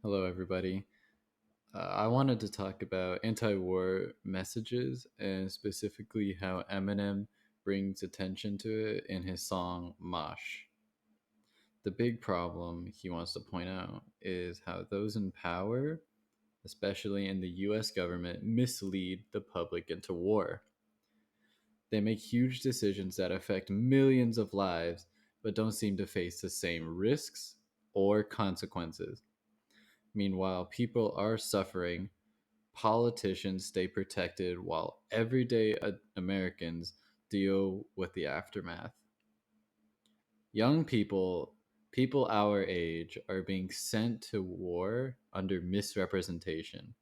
Hello, everybody. I wanted to talk about anti war messages and specifically how Eminem brings attention to it in his song Mosh. The big problem he wants to point out is how those in power, especially in the US government, mislead the public into war. They make huge decisions that affect millions of lives but don't seem to face the same risks or consequences. Meanwhile, people are suffering. Politicians stay protected while everyday Americans deal with the aftermath. Young people, people our age, are being sent to war under misrepresentation,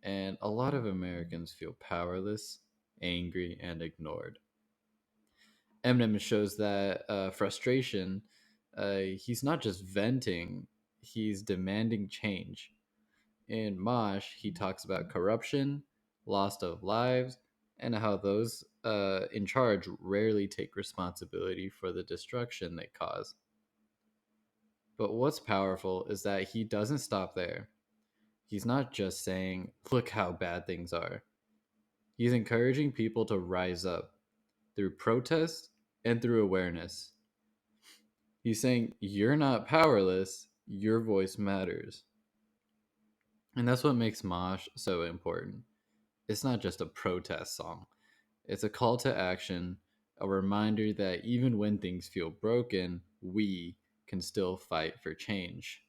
and a lot of Americans feel powerless, angry, and ignored. Eminem shows that frustration. He's not just venting; he's demanding change. In Mosh, he talks about corruption, loss of lives, and how those in charge rarely take responsibility for the destruction they cause. But what's powerful is that he doesn't stop there. He's not just saying, look how bad things are. He's encouraging people to rise up through protest and through awareness. He's saying, you're not powerless, your voice matters. And that's what makes Mosh so important. It's not just a protest song, it's a call to action, a reminder that even when things feel broken, we can still fight for change.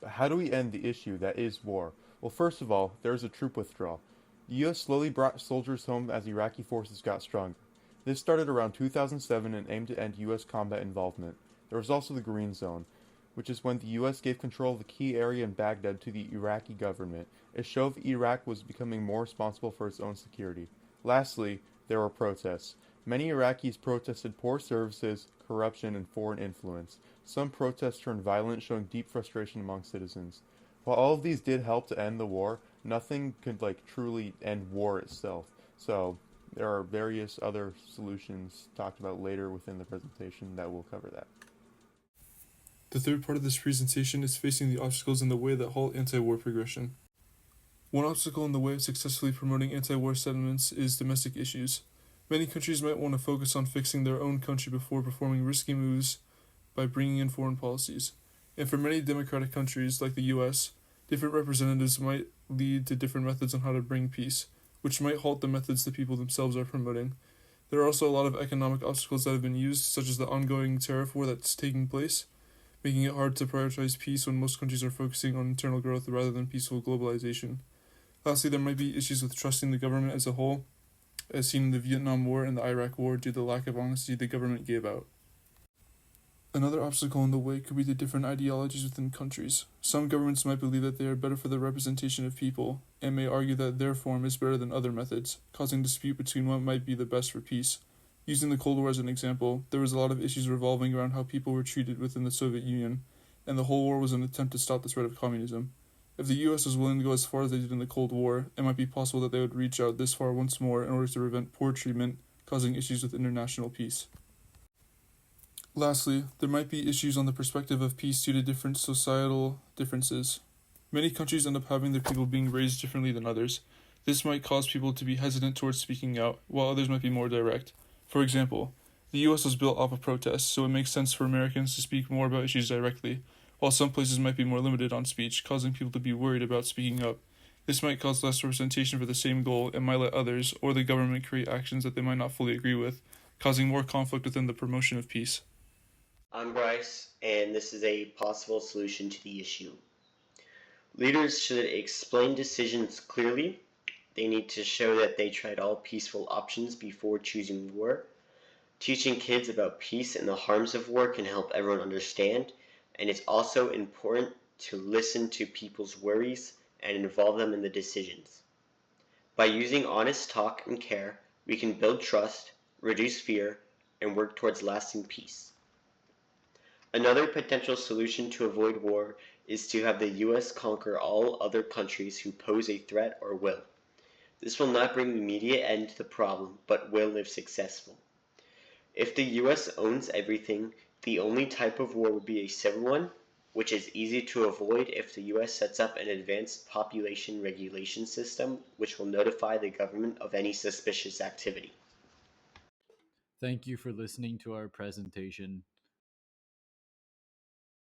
But how do we end the issue that is war? Well, first of all, there is a troop withdrawal. The US slowly brought soldiers home as Iraqi forces got stronger. This started around 2007 and aimed to end US combat involvement. There was also the Green Zone, which is when the US gave control of the key area in Baghdad to the Iraqi government. It showed Iraq was becoming more responsible for its own security. Lastly, there were protests. Many Iraqis protested poor services, corruption, and foreign influence. Some protests turned violent, showing deep frustration among citizens. While all of these did help to end the war, nothing could truly end war itself. So there are various other solutions talked about later within the presentation that will cover that. The third part of this presentation is facing the obstacles in the way that halt anti-war progression. One obstacle in the way of successfully promoting anti-war sentiments is domestic issues. Many countries might want to focus on fixing their own country before performing risky moves by bringing in foreign policies. And for many democratic countries, like the US, different representatives might lead to different methods on how to bring peace, which might halt the methods the people themselves are promoting. There are also a lot of economic obstacles that have been used, such as the ongoing tariff war that's taking place, making it hard to prioritize peace when most countries are focusing on internal growth rather than peaceful globalization. Lastly, there might be issues with trusting the government as a whole, as seen in the Vietnam War and the Iraq War due to the lack of honesty the government gave out. Another obstacle in the way could be the different ideologies within countries. Some governments might believe that they are better for the representation of people, and may argue that their form is better than other methods, causing dispute between what might be the best for peace. Using the Cold War as an example, there was a lot of issues revolving around how people were treated within the Soviet Union, and the whole war was an attempt to stop the spread of communism. If the US was willing to go as far as they did in the Cold War, it might be possible that they would reach out this far once more in order to prevent poor treatment, causing issues with international peace. Lastly, there might be issues on the perspective of peace due to different societal differences. Many countries end up having their people being raised differently than others. This might cause people to be hesitant towards speaking out, while others might be more direct. For example, the US was built off of protests, so it makes sense for Americans to speak more about issues directly, while some places might be more limited on speech, causing people to be worried about speaking up. This might cause less representation for the same goal and might let others, or the government, create actions that they might not fully agree with, causing more conflict within the promotion of peace. I'm Bryce, and this is a possible solution to the issue. Leaders should explain decisions clearly. They need to show that they tried all peaceful options before choosing war. Teaching kids about peace and the harms of war can help everyone understand, and it's also important to listen to people's worries and involve them in the decisions. By using honest talk and care, we can build trust, reduce fear, and work towards lasting peace. Another potential solution to avoid war is to have the US conquer all other countries who pose a threat or will. This will not bring immediate end to the problem, but will if successful. If the US owns everything, the only type of war would be a civil one, which is easy to avoid if the U.S. sets up an advanced population regulation system which will notify the government of any suspicious activity. Thank you for listening to our presentation.